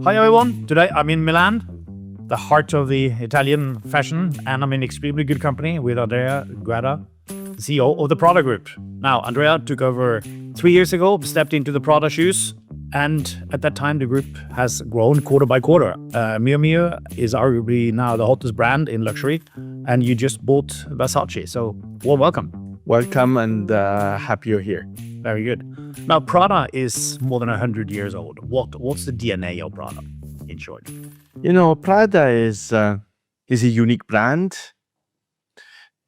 Hi everyone, today I'm in Milan, the heart of the Italian fashion, and I'm in extremely good company with Andrea Guerra, the CEO of the Prada Group. Now, Andrea took over 3 years ago, stepped into the Prada shoes, and at that time the group has grown quarter by quarter. Miu Miu is arguably now the hottest brand in luxury, and you just bought Versace, so warm welcome. Welcome and happy you're here. Very good. Now, Prada is more than 100 years old. What's the DNA of Prada, in short? You know, Prada is a unique brand.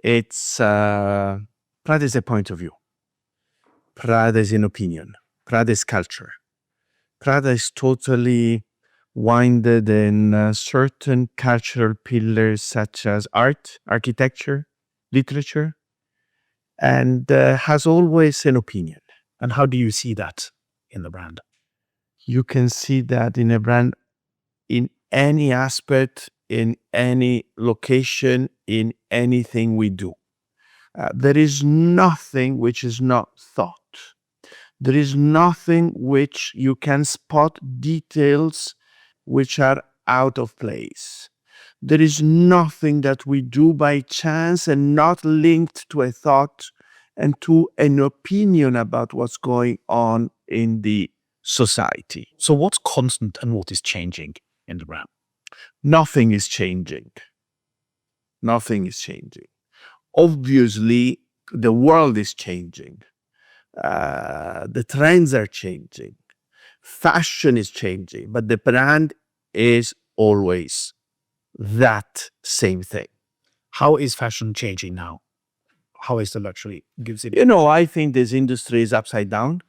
It's Prada is a point of view. Prada is an opinion. Prada is culture. Prada is totally winded in certain cultural pillars such as art, architecture, literature, and has always an opinion. And how do you see that in the brand? You can see that in a brand in any aspect, in any location, in anything we do. There is nothing which is not thought. There is nothing which you can spot details which are out of place. There is nothing that we do by chance and not linked to a thought and to an opinion about what's going on in the society. So what's constant and what is changing in the brand? Nothing is changing. Nothing is changing. Obviously, the world is changing. The trends are changing. Fashion is changing, but the brand is always that same thing. How is fashion changing now? How is the luxury? You know, I think this industry is upside down.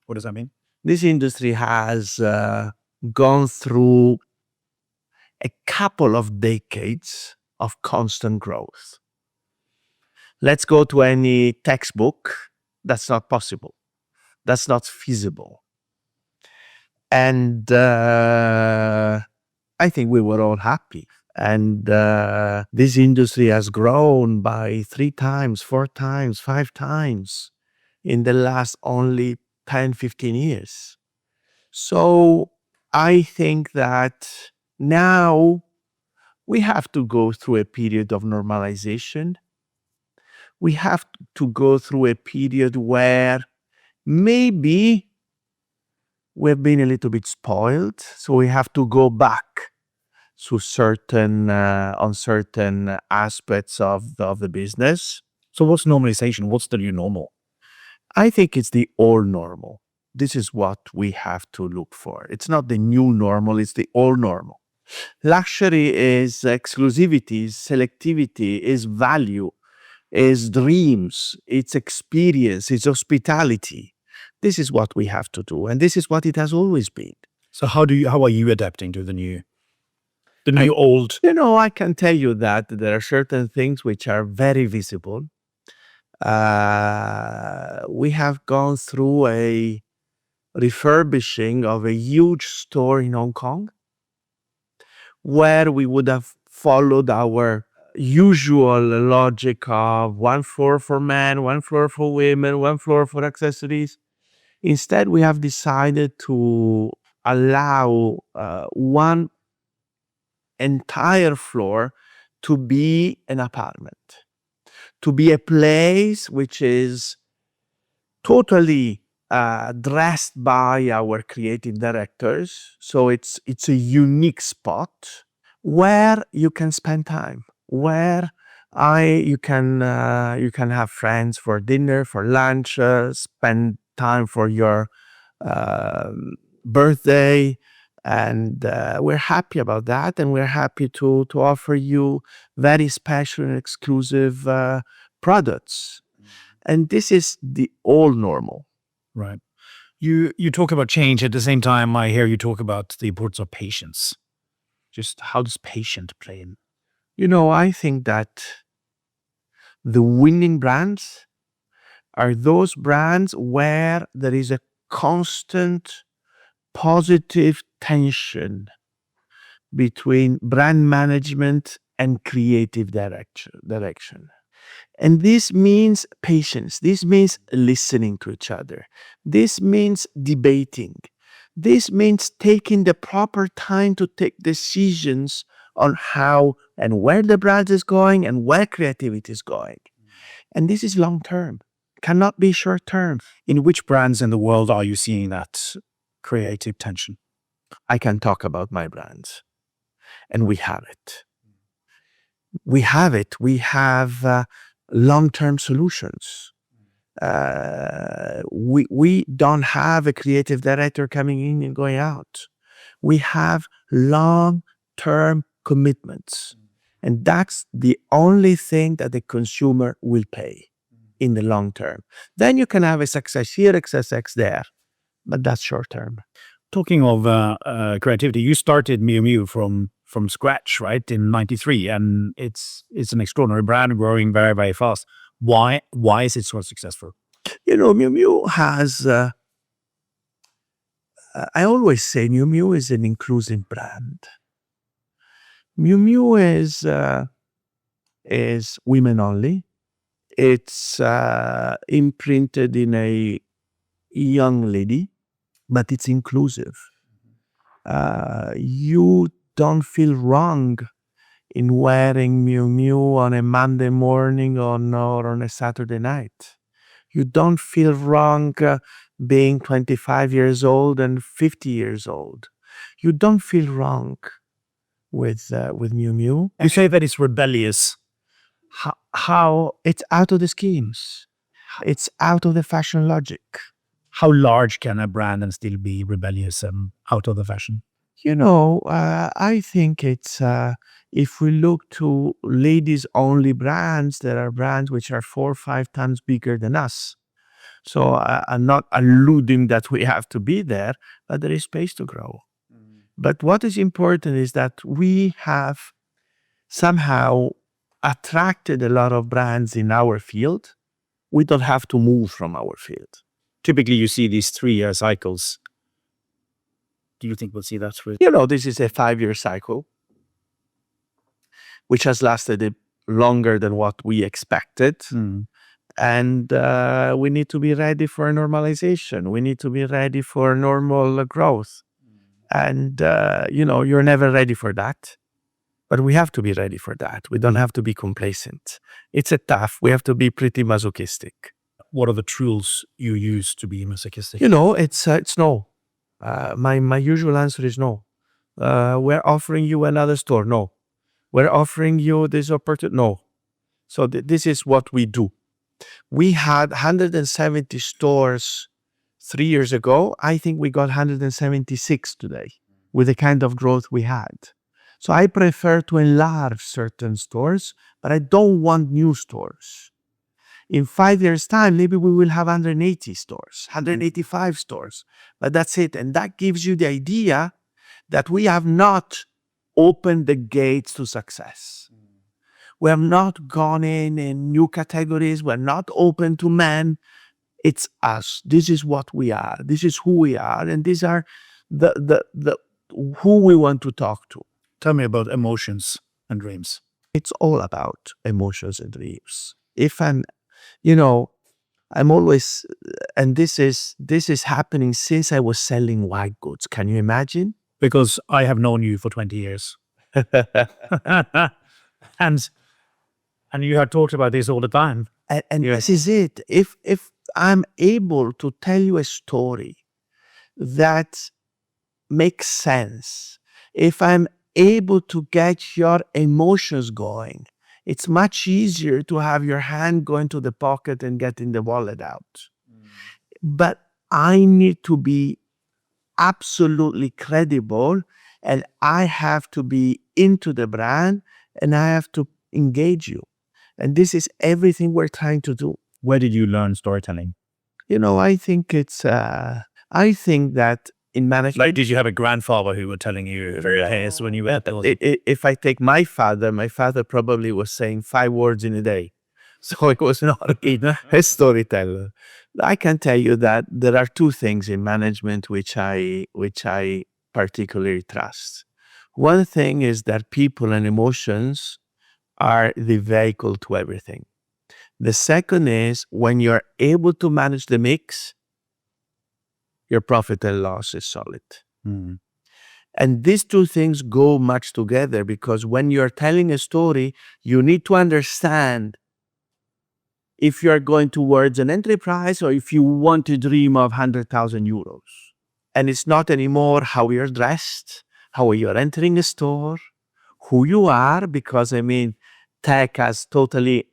What does that mean? This industry has gone through a couple of decades of constant growth. Let's go to any textbook. That's not possible. That's not feasible. And I think we were all happy. And this industry has grown by 3 times, 4 times, 5 times in the last only 10, 15 years. So I think that now we have to go through a period of normalization. We have to go through a period where maybe we've been a little bit spoiled. So we have to go back to certain aspects of the business. So what's normalization? What's the new normal? I think it's the old normal. This is what we have to look for. It's not the new normal, it's the old normal. Luxury is exclusivity, is selectivity, is value, is dreams, it's experience, it's hospitality. This is what we have to do, and this is what it has always been. So how are you adapting to the new old? You know, I can tell you that there are certain things which are very visible. We have gone through a refurbishing of a huge store in Hong Kong, where we would have followed our usual logic of 1 floor for men, 1 floor for women, 1 floor for accessories. Instead, we have decided to allow one entire floor to be an apartment, to be a place which is totally dressed by our creative directors. So it's a unique spot where you can spend time, where you can have friends for dinner, for lunch, spend time for your birthday, and we're happy about that, and we're happy to offer you very special and exclusive products. And this is the old normal. Right. You talk about change. At the same time, I hear you talk about the importance of patience. Just how does patience play in? You know, I think that the winning brands are those brands where there is a constant positive tension between brand management and creative direction. And this means patience. This means listening to each other. This means debating. This means taking the proper time to take decisions on how and where the brand is going and where creativity is going. And this is long term, cannot be short term. In which brands in the world are you seeing that creative tension? I can talk about my brands, and we have it. We have it. We have long term solutions. We don't have a creative director coming in and going out. We have long term commitments. And that's the only thing that the consumer will pay in the long term. Then you can have a success here, success there, but that's short term. Talking of creativity, you started Miu Miu from scratch, right, in '93, and it's an extraordinary brand growing very, very fast. Why is it so successful? Miu Miu has. I always say Miu Miu is an inclusive brand. Miu Miu is women only. It's imprinted in a young lady, but it's inclusive. You don't feel wrong in wearing Miu Miu on a Monday morning or on a Saturday night. You don't feel wrong being 25 years old and 50 years old. You don't feel wrong with Miu Miu. You say that it's rebellious. How it's out of the schemes. It's out of the fashion logic. How large can a brand and still be rebellious and out of the fashion? I think it's if we look to ladies only brands, there are brands which are 4 or 5 times bigger than us. So I'm not alluding that we have to be there, but there is space to grow. But what is important is that we have somehow attracted a lot of brands in our field. We don't have to move from our field. Typically, you see these 3-year cycles. Do you think we'll see that with? This is a 5-year cycle, which has lasted longer than what we expected. And we need to be ready for normalization. We need to be ready for normal growth. And, you're never ready for that. But we have to be ready for that. We don't have to be complacent. It's we have to be pretty masochistic. What are the tools you use to be masochistic? It's no. My usual answer is no. We're offering you another store. No. We're offering you this opportunity. No. So this is what we do. We had 170 stores 3 years ago. I think we got 176 today with the kind of growth we had. So I prefer to enlarge certain stores, but I don't want new stores. In 5 years' time, maybe we will have 180 stores, 185 stores, but that's it. And that gives you the idea that we have not opened the gates to success. We have not gone in new categories. We're not open to men. It's us. This is what we are. This is who we are. And these are the who we want to talk to. Tell me about emotions and dreams. It's all about emotions and dreams. I'm always, and this is happening since I was selling white goods. Can you imagine? Because I have known you for 20 years. and you have talked about this all the time. And this is it. If I'm able to tell you a story that makes sense, if I'm able to get your emotions going, it's much easier to have your hand go into the pocket and getting the wallet out. But I need to be absolutely credible, and I have to be into the brand, and I have to engage you. And this is everything we're trying to do. Where did you learn storytelling? I think I think that in management. Like, did you have a grandfather who were telling you when you were there? If I take my father probably was saying 5 words in a day. So it was not a storyteller. I can tell you that there are 2 things in management which I particularly trust. One thing is that people and emotions are the vehicle to everything. The second is when you're able to manage the mix, your profit and loss is solid. Mm. And these two things go much together, because when you're telling a story, you need to understand if you're going towards an entry price or if you want to dream of 100,000 euros. And it's not anymore how you're dressed, how you're entering a store, who you are, because tech has totally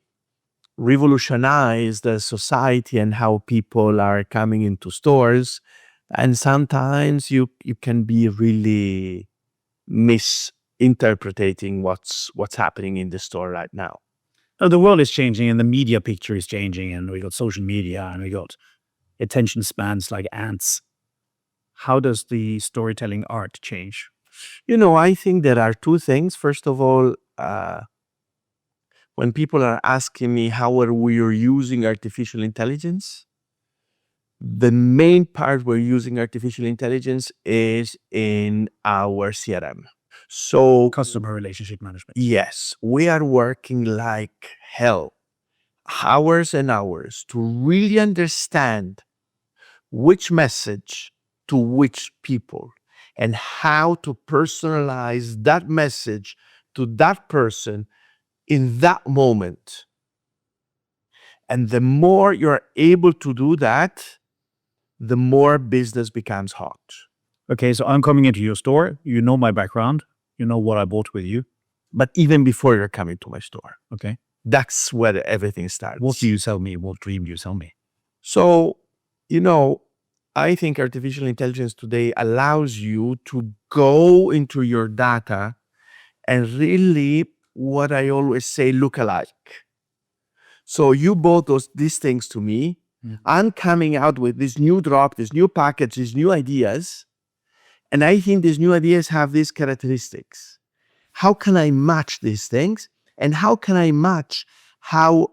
revolutionized the society and how people are coming into stores. And sometimes you can be really misinterpreting what's happening in the store right now. The world is changing and the media picture is changing, and we got social media and we got attention spans like ants. How does the storytelling art change? I think there are two things. First of all, when people are asking me how are we using artificial intelligence, the main part we're using artificial intelligence is in our CRM. So Customer relationship management. yes, we are working like hell, hours and hours, to really understand which message to which people and how to personalize that message to that person in that moment. And the more you're able to do that, the more business becomes hot. Okay, so I'm coming into your store. You know my background. You know what I bought with you. But even before you're coming to my store, Okay. that's where everything starts. What do you sell me? What dream do you sell me? So, I think artificial intelligence today allows you to go into your data and really, what I always say, look alike. So you bought these things to me. I'm coming out with this new drop, this new package, these new ideas. And I think these new ideas have these characteristics. How can I match these things? And how can I match how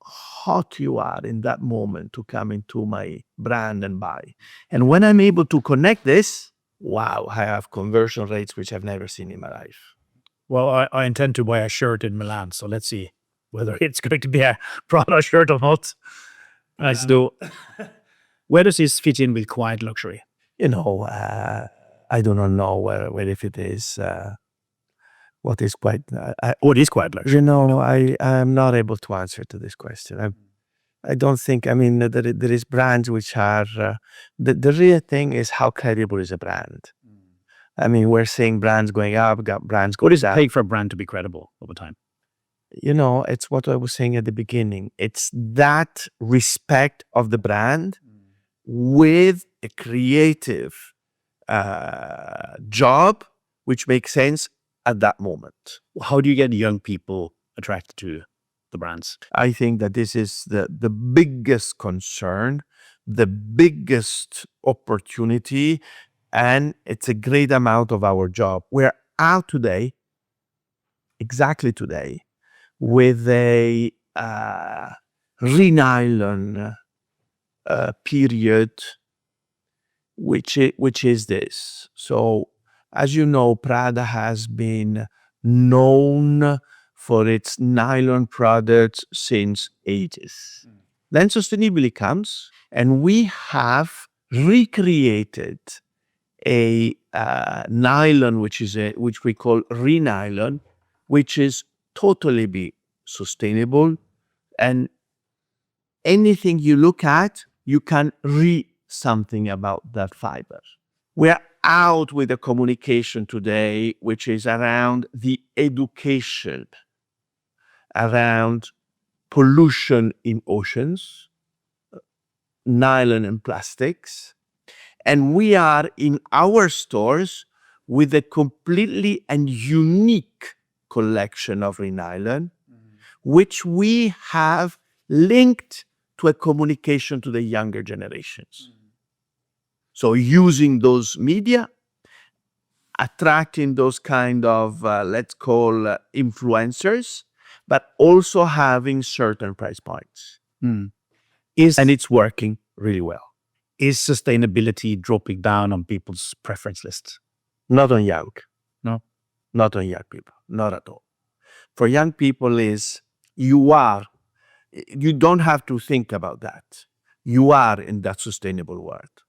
hot you are in that moment to come into my brand and buy? And when I'm able to connect this, wow, I have conversion rates which I've never seen in my life. Well, I intend to buy a shirt in Milan, so let's see whether it's going to be a Prada shirt or not. Let's do. Where does this fit in with quiet luxury? I do not know where if it is what is quite. What is quiet luxury? I am not able to answer to this question. I don't think. There is brands which are the real thing is how credible is a brand. We're seeing brands going up, got brands going What does it down. take for a brand to be credible over time? It's what I was saying at the beginning. It's that respect of the brand with a creative job which makes sense at that moment. How do you get young people attracted to the brands? I think that this is the biggest concern, the biggest opportunity, and it's a great amount of our job. We're out today, exactly today, with a renylon period, which is this. So, as you know, Prada has been known for its nylon products since ages. Then sustainability comes, and we have recreated a nylon, which we call renylon, which is totally be sustainable, and anything you look at, you can read something about that fiber. We're out with a communication today, which is around the education, around pollution in oceans, nylon and plastics. And we are in our stores with a completely and unique collection of renylon, which we have linked to a communication to the younger generations. So using those media, attracting those kind of, let's call influencers, but also having certain price points. And it's working really well. Is sustainability dropping down on people's preference lists? Not on young. No. Not on young people. Not at all. For young people you don't have to think about that. You are in that sustainable world.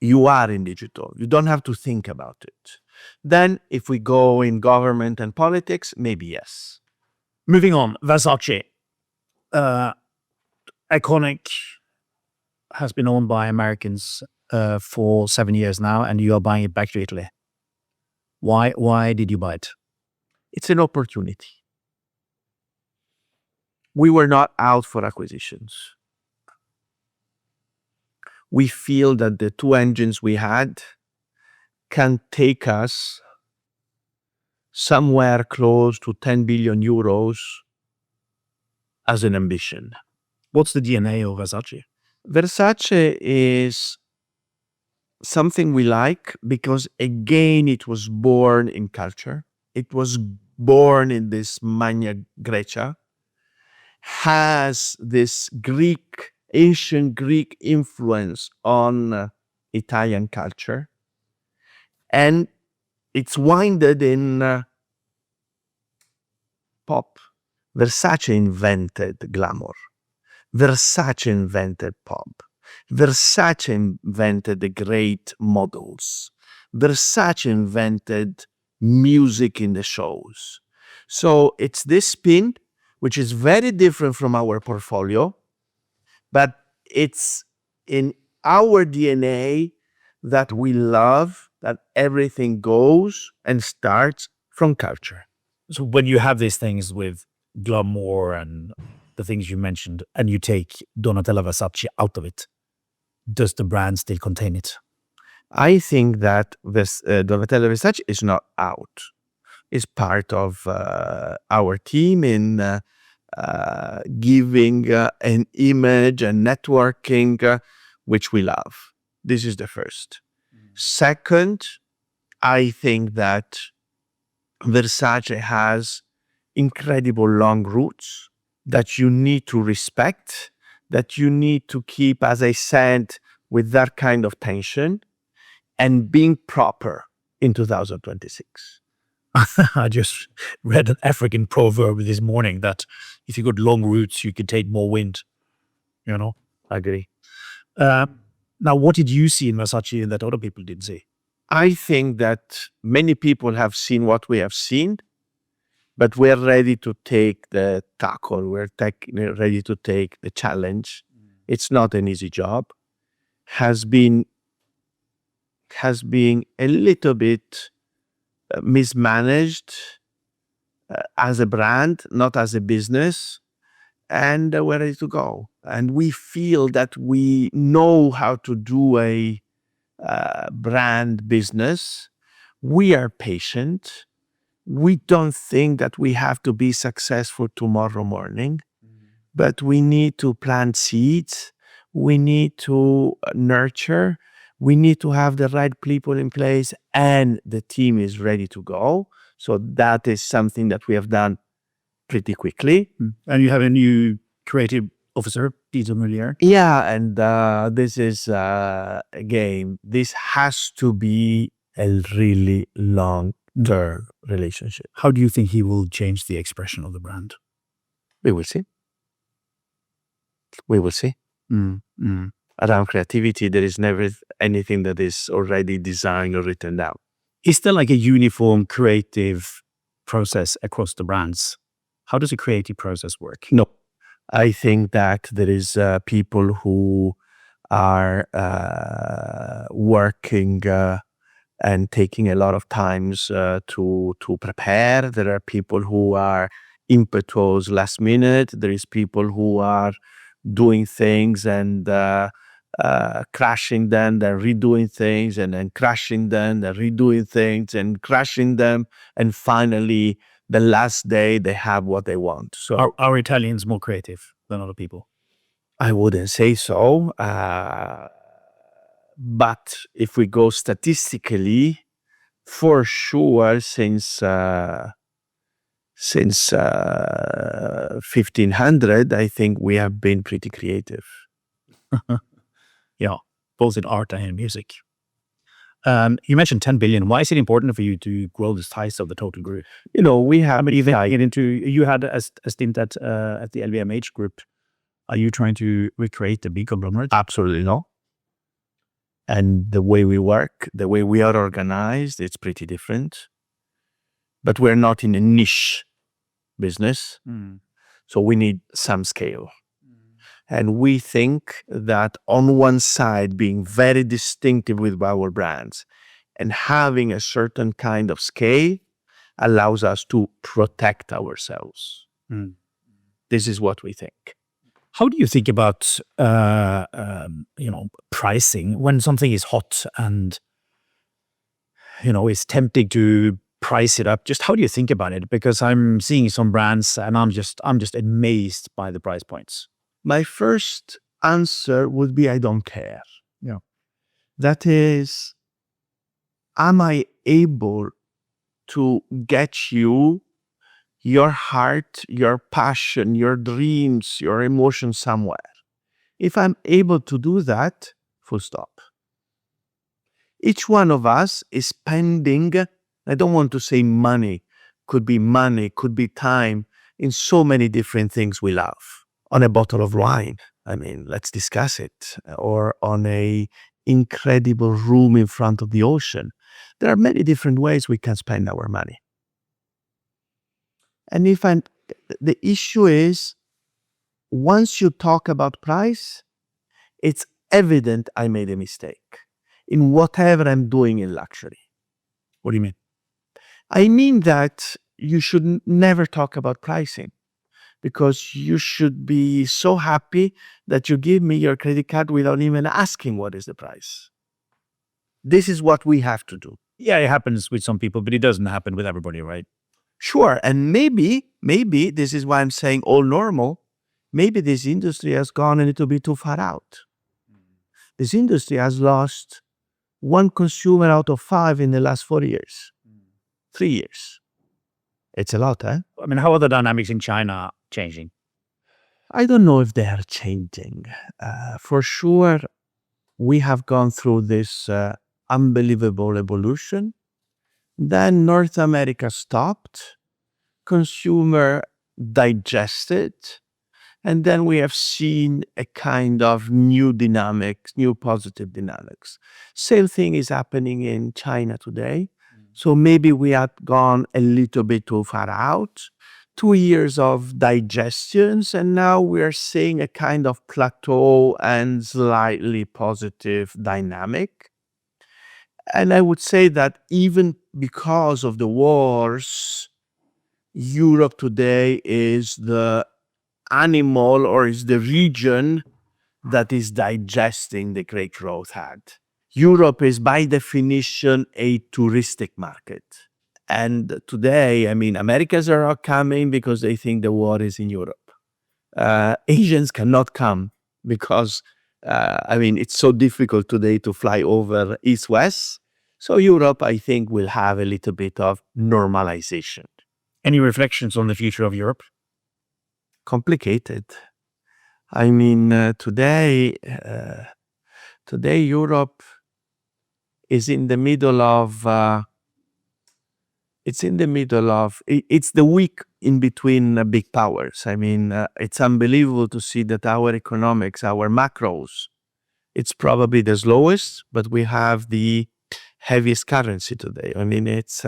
you are in digital. You don't have to think about it. Then if we go in government and politics, maybe yes. Moving on, Versace. Iconic, has been owned by Americans for 7 years now, and you are buying it back to Italy. Why did you buy it? It's an opportunity. We were not out for acquisitions. We feel that the two engines we had can take us somewhere close to 10 billion euros as an ambition. What's the DNA of Versace? Versace is something we like because, again, it was born in culture. It was born in this Magna Grecia, has this ancient Greek influence on Italian culture, and it's winded in pop. Versace invented glamour. Versace invented pop. Versace invented the great models. Versace invented music in the shows. So it's this spin, which is very different from our portfolio, but it's in our DNA that we love that everything goes and starts from culture. So when you have these things with glamour and the things you mentioned, and you take Donatella Versace out of it, does the brand still contain it? I think that this Donatella Versace is not out. It's part of our team in giving an image and networking, which we love. This is the first. Second, I think that Versace has incredible long roots that you need to respect, that you need to keep, as I said, with that kind of tension and being proper in 2026. I just read an African proverb this morning that if you got long roots, you could take more wind. You know? I agree. Now, what did you see in Versace that other people didn't see? I think that many people have seen what we have seen, but we're ready to take the tackle. We're ready to take the challenge. It's not an easy job. Has been a little bit mismanaged as a brand, not as a business, and we're ready to go. And we feel that we know how to do a brand business. We are patient. We don't think that we have to be successful tomorrow morning, but we need to plant seeds. We need to nurture. We need to have the right people in place, and the team is ready to go. So that is something that we have done pretty quickly. And you have a new creative officer, Peter Mulier. Yeah, and this is, again, this has to be a really long-term relationship. How do you think he will change the expression of the brand? We will see. We will see. Around creativity, there is never anything that is already designed or written down. Is there like a uniform creative process across the brands? How does a creative process work? No. I think that there is people who are working and taking a lot of times to prepare. There are people who are impetuous last minute. There is people who are doing things and crashing them, then redoing things, and then crashing them, then redoing things, and crashing them, and finally, the last day, they have what they want. So, Are Italians more creative than other people? I wouldn't say so. But if we go statistically, for sure, since 1500, I think we have been pretty creative. Yeah, both in art and in music. You mentioned 10 billion. Why is it important for you to grow the size of the total group? You know, we have. I mean, you had a stint at the LVMH group. Are you trying to recreate the big conglomerate? Absolutely no. And the way we work, the way we are organized, it's pretty different. But we're not in a niche business. So we need some scale. And we think that on one side, being very distinctive with our brands and having a certain kind of scale allows us to protect ourselves. This is what we think. How do you think about pricing when something is hot and it's tempting to price it up? Just how do you think about it? Because I'm seeing some brands and I'm just amazed by the price points. My first answer would be I don't care. Yeah. That is, am I able to get you your heart, your passion, your dreams, your emotions somewhere? If I'm able to do that, full stop. Each one of us is spending, I don't want to say money, could be time, in so many different things we love. On a bottle of wine, I mean, let's discuss it. Or on a incredible room in front of the ocean. There are many different ways we can spend our money. And the issue is, once you talk about price, it's evident I made a mistake in whatever I'm doing in luxury. What do you mean? I mean that you should never talk about pricing, because you should be so happy that you give me your credit card without even asking what is the price. This is what we have to do. Yeah, it happens with some people, but it doesn't happen with everybody, right? Sure, and maybe this is why I'm saying all normal. Maybe this industry has gone a little bit too far out. This industry has lost one consumer out of 5 in the last 4 years, 3 years. It's a lot, eh? I mean, how are the dynamics in China changing? I don't know if they are changing. For sure, we have gone through this unbelievable evolution. Then North America stopped, consumer digested, and then we have seen a kind of new dynamics, new positive dynamics. Same thing is happening in China today. So maybe we had gone a little bit too far out, 2 years of digestions, and now we're seeing a kind of plateau and slightly positive dynamic. And I would say that even because of the wars, Europe today is the animal, or is the region that is digesting the great growth had. Europe is by definition a touristic market. And today, I mean, Americans are not coming because they think the war is in Europe. Asians cannot come because, it's so difficult today to fly over East-West. So Europe, I think, will have a little bit of normalization. Any reflections on the future of Europe? Complicated. I mean, today Europe is in the middle of, it's the week in between big powers. I mean, it's unbelievable to see that our economics, our macros, it's probably the slowest, but we have the heaviest currency today. I mean, it's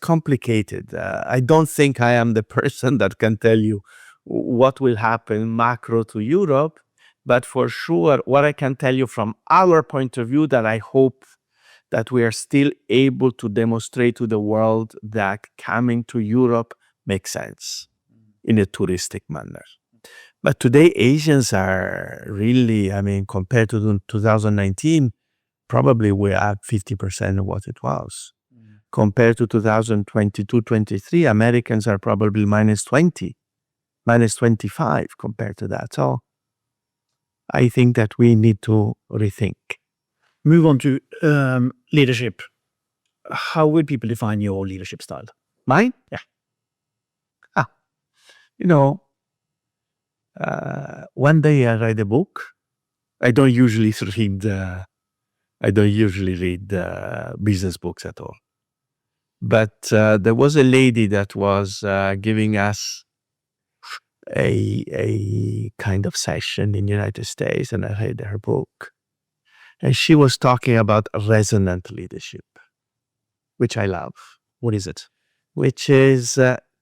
complicated. I don't think I am the person that can tell you what will happen macro to Europe, but for sure, what I can tell you from our point of view, that I hope that we are still able to demonstrate to the world that coming to Europe makes sense in a touristic manner. But today, Asians are really, I mean, compared to 2019, probably we're at 50% of what it was. Compared to 2022-23, Americans are probably minus 20, minus 25 compared to that. So I think that we need to rethink. Move on to leadership. How would people define your leadership style? Mine? Yeah. One day I read a book. I don't usually read business books at all. But there was a lady that was giving us a kind of session in the United States, and I read her book. And she was talking about resonant leadership, which I love, What is it? which is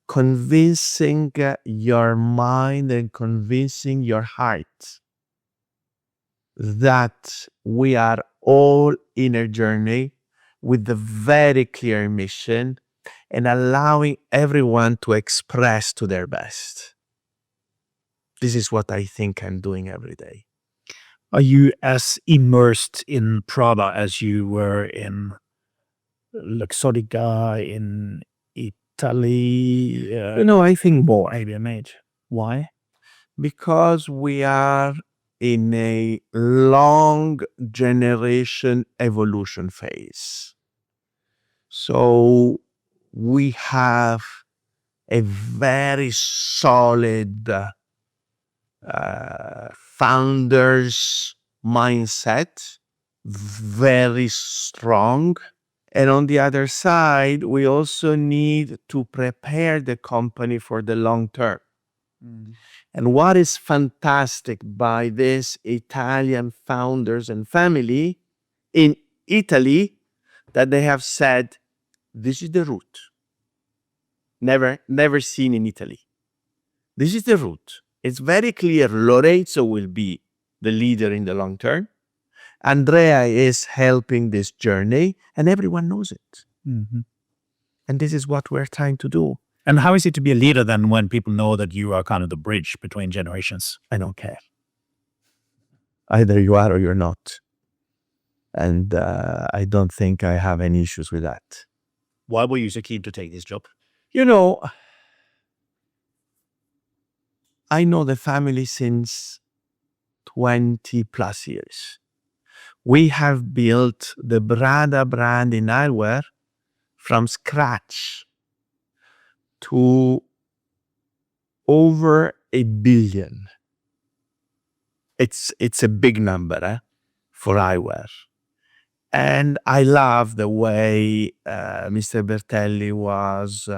convincing your mind and convincing your heart that we are all in a journey with a very clear mission and allowing everyone to express to their best. This is what I think I'm doing every day. Are you as immersed in Prada as you were in Luxottica, in Italy? I think more. LVMH. Why? Because we are in a long generation evolution phase. So we have a very solid founders mindset, very strong. And on the other side, we also need to prepare the company for the long term. And what is fantastic by this Italian founders and family in Italy, that they have said, this is the route. Never seen in Italy. This is the route. It's very clear Lorenzo will be the leader in the long term. Andrea is helping this journey, and everyone knows it. Mm-hmm. And this is what we're trying to do. And how is it to be a leader then when people know that you are kind of the bridge between generations? I don't care. Either you are or you're not. And I don't think I have any issues with that. Why were you so keen to take this job? I know the family since 20 plus years. We have built the Prada brand in eyewear from scratch to over 1 billion. It's a big number for eyewear. And I love the way Mr. Bertelli was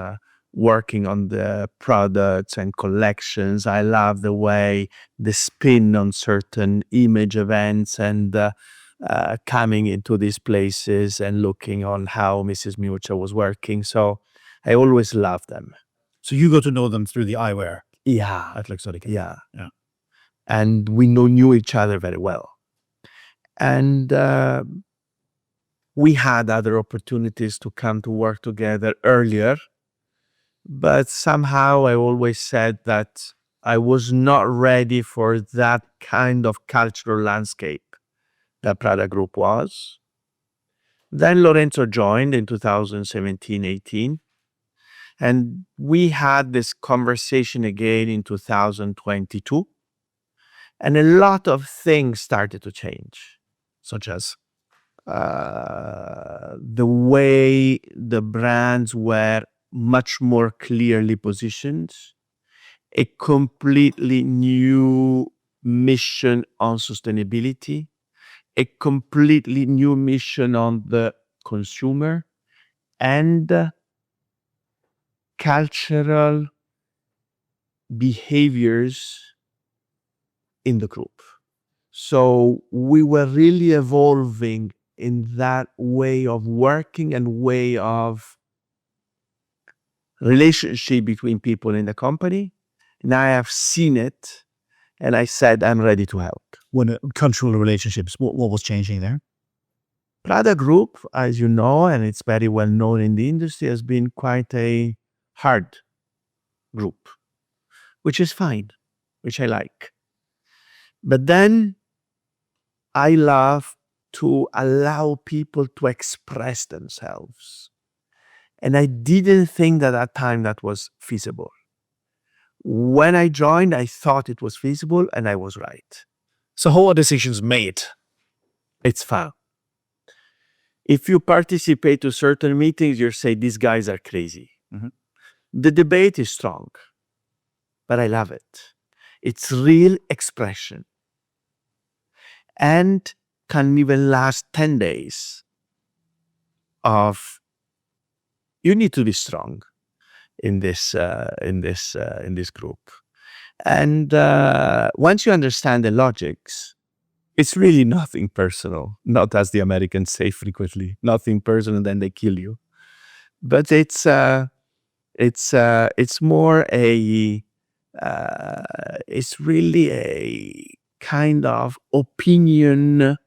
working on the products and collections. I love the way the spin on certain image events and coming into these places and looking on how Mrs. Miuccia was working. So I always loved them. So you got to know them through the eyewear Yeah. at Luxottica. Yeah. Yeah. And we knew each other very well. And we had other opportunities to come to work together earlier. But somehow I always said that I was not ready for that kind of cultural landscape that Prada Group was. Then Lorenzo joined in 2017-18. And we had this conversation again in 2022. And a lot of things started to change. Such as? The way the brands were much more clearly positioned, a completely new mission on sustainability, a completely new mission on the consumer, and cultural behaviors in the group. So we were really evolving in that way of working and way of relationship between people in the company. And I have seen it, and I said, I'm ready to help. When cultural relationships, what was changing there? Prada Group, as you know, and it's very well known in the industry, has been quite a hard group, which is fine, which I like. But then I love to allow people to express themselves. And I didn't think that at that time that was feasible. When I joined, I thought it was feasible, and I was right. So how are decisions made? It's fun. If you participate to certain meetings, you say, these guys are crazy. Mm-hmm. The debate is strong, but I love it. It's real expression. And can even last 10 days of, you need to be strong in this group. And once you understand the logics, It's really nothing personal, not as the Americans say frequently, nothing personal, then they kill you. But it's more a it's really a kind of opinion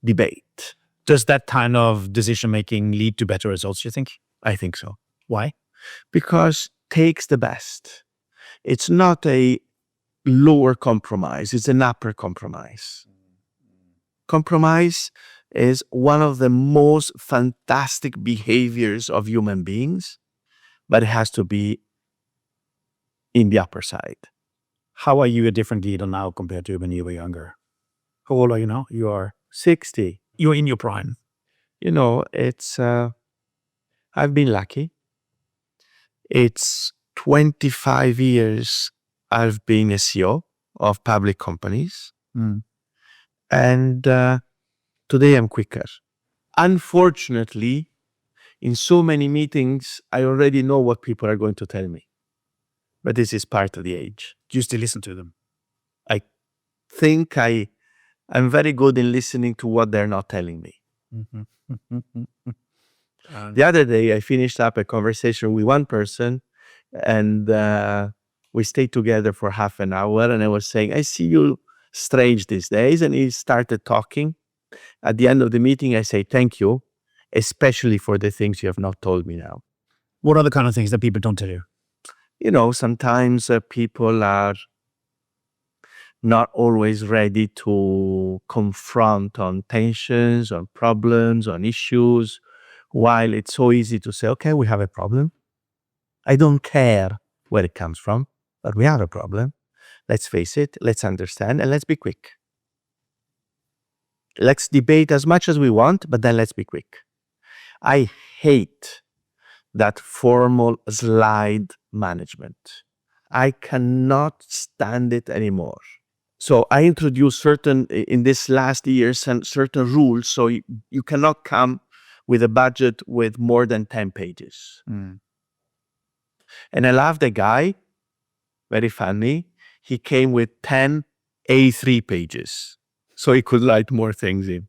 debate. Does that kind of decision making lead to better results, you think? I think so. Why? Because takes the best. It's not a lower compromise, it's an upper compromise. Compromise is one of the most fantastic behaviors of human beings, but it has to be in the upper side. How are you a different leader now compared to when you were younger? How old are you now? You are 60. You're in your prime. It's I've been lucky. It's 25 years I've been a CEO of public companies. And today I'm quicker. Unfortunately, in so many meetings, I already know what people are going to tell me. But this is part of the age. Do you still listen to them? I think I'm very good in listening to what they're not telling me. The other day, I finished up a conversation with one person, and we stayed together for half an hour, and I was saying, I see you strange these days. And he started talking. At the end of the meeting, I say, thank you, especially for the things you have not told me now. What are the kind of things that people don't tell you? Sometimes people are not always ready to confront on tensions, on problems, on issues, while it's so easy to say, okay, we have a problem. I don't care where it comes from, but we have a problem. Let's face it, let's understand, and let's be quick. Let's debate as much as we want, but then let's be quick. I hate that formal slide management. I cannot stand it anymore. So I introduced in this last year, certain rules. So you cannot come with a budget with more than 10 pages. And I love the guy, very funny. He came with 10 A3 pages, so he could write more things in.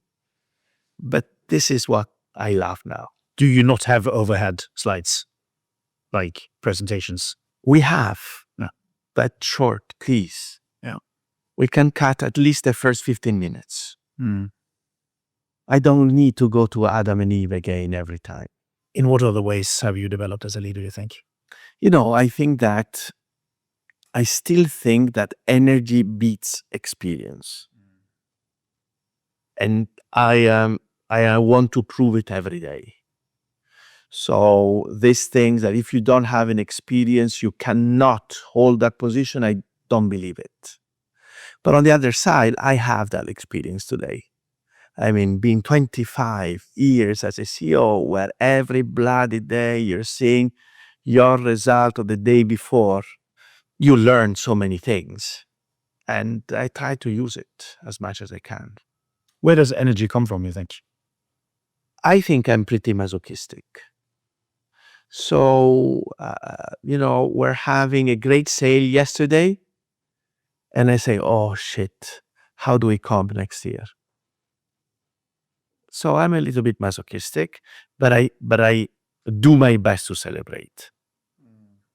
But this is what I love now. Do you not have overhead slides, like presentations? We have, Yeah. but short, please. Yeah. We can cut at least the first 15 minutes. I don't need to go to Adam and Eve again every time. In what other ways have you developed as a leader, you think? I still think that energy beats experience. And I want to prove it every day. So these things that if you don't have an experience, you cannot hold that position, I don't believe it. But on the other side, I have that experience today. I mean, being 25 years as a CEO, where every bloody day you're seeing your result of the day before, you learn so many things. And I try to use it as much as I can. Where does energy come from, you think? I think I'm pretty masochistic. So, we're having a great sale yesterday, and I say, oh shit, how do we comp next year? So I'm a little bit masochistic, but I do my best to celebrate.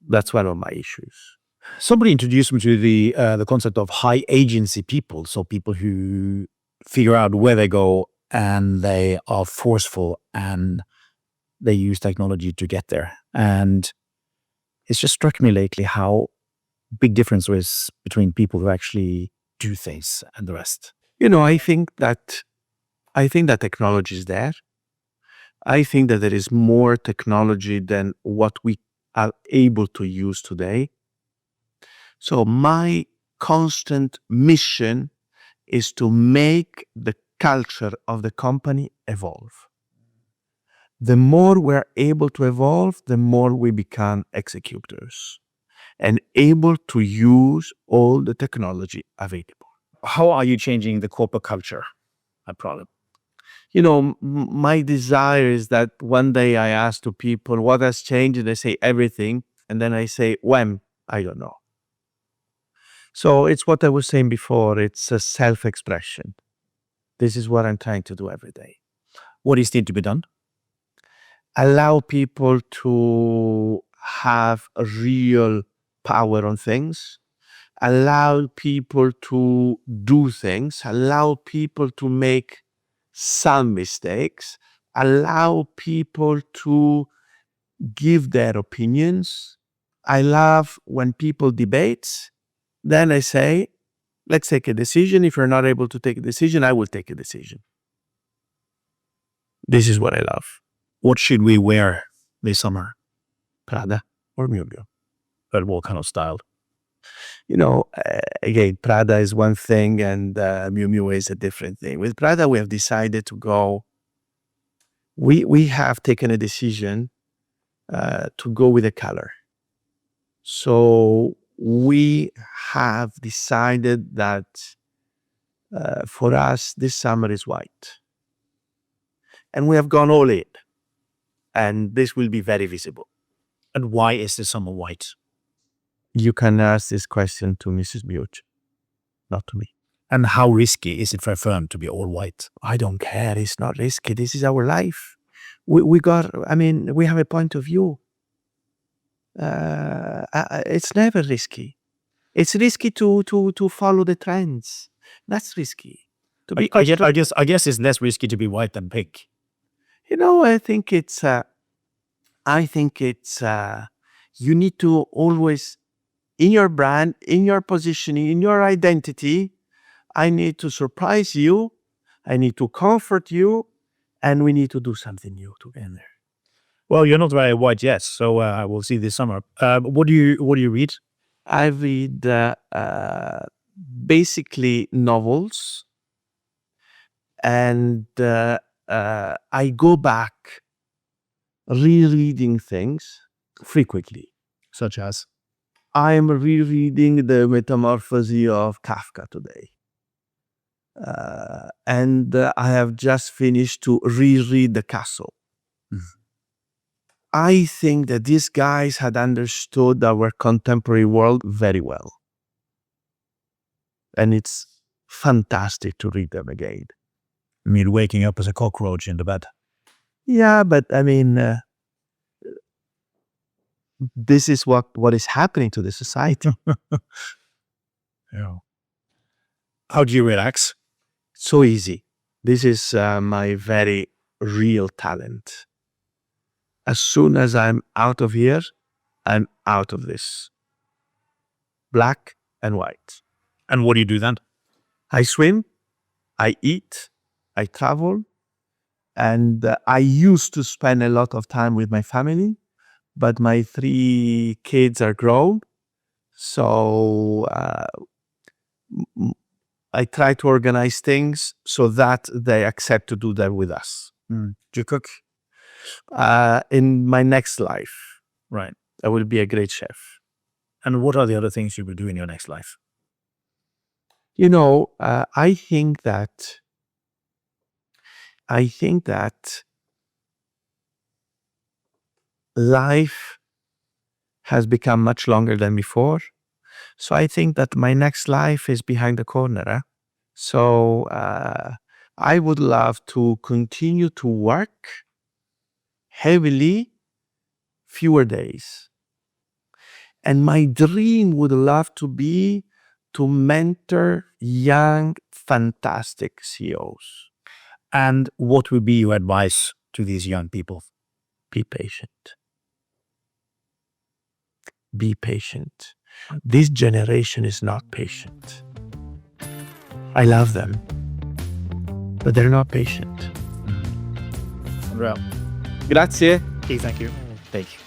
That's one of my issues. Somebody introduced me to the concept of high agency people, so people who figure out where they go and they are forceful and they use technology to get there. And it's just struck me lately how big difference there is between people who actually do things and the rest. I think that technology is there. I think that there is more technology than what we are able to use today. So my constant mission is to make the culture of the company evolve. The more we're able to evolve, the more we become executors and able to use all the technology available. How are you changing the corporate culture at Prada? My desire is that one day I ask to people what has changed, and they say everything. And then I say, when? I don't know. So it's what I was saying before. It's a self-expression. This is what I'm trying to do every day. What is still to be done? Allow people to have a real power on things. Allow people to do things. Allow people to make some mistakes. Allow people to give their opinions. I love when people debate. Then I say, let's take a decision. If you're not able to take a decision, I will take a decision. This is what I love. What should we wear this summer? Prada or Miu Miu. But what kind of style? Again, Prada is one thing and Miu Miu is a different thing. With Prada, we have decided to go, we have taken a decision to go with a color. So we have decided that for us, this summer is white. And we have gone all in. And this will be very visible. And why is the summer white? You can ask this question to Mrs. Buch, not to me. And how risky is it for a firm to be all white? I don't care. It's not risky. This is our life. We have a point of view. It's never risky. It's risky to follow the trends. That's risky. I guess it's less risky to be white than pink. I think it's you need to always, in your brand, in your positioning, in your identity, I need to surprise you, I need to comfort you, and we need to do something new together. Well, you're not very white yet, so we'll see this summer. What do you read? I read basically novels, and I go back rereading things frequently. Such as? I'm rereading The Metamorphosis of Kafka today. And I have just finished to reread The Castle. I think that these guys had understood our contemporary world very well. And it's fantastic to read them again. I mean, waking up as a cockroach in the bed. Yeah, but this is what is happening to the society. Yeah. How do you relax? So easy. This is my very real talent. As soon as I'm out of here, I'm out of this. Black and white. And what do you do then? I swim, I eat, I travel, and I used to spend a lot of time with my family, but my 3 kids are grown, so I try to organize things so that they accept to do that with us. Do you cook? In my next life, Right. I will be a great chef. And what are the other things you will do in your next life? I think that life has become much longer than before. So I think that my next life is behind the corner. So I would love to continue to work heavily, fewer days. And my dream would love to be to mentor young, fantastic CEOs. And what would be your advice to these young people? Be patient. Be patient. This generation is not patient. I love them, but they're not patient. Andrea. Grazie. Okay, thank you. Thank you.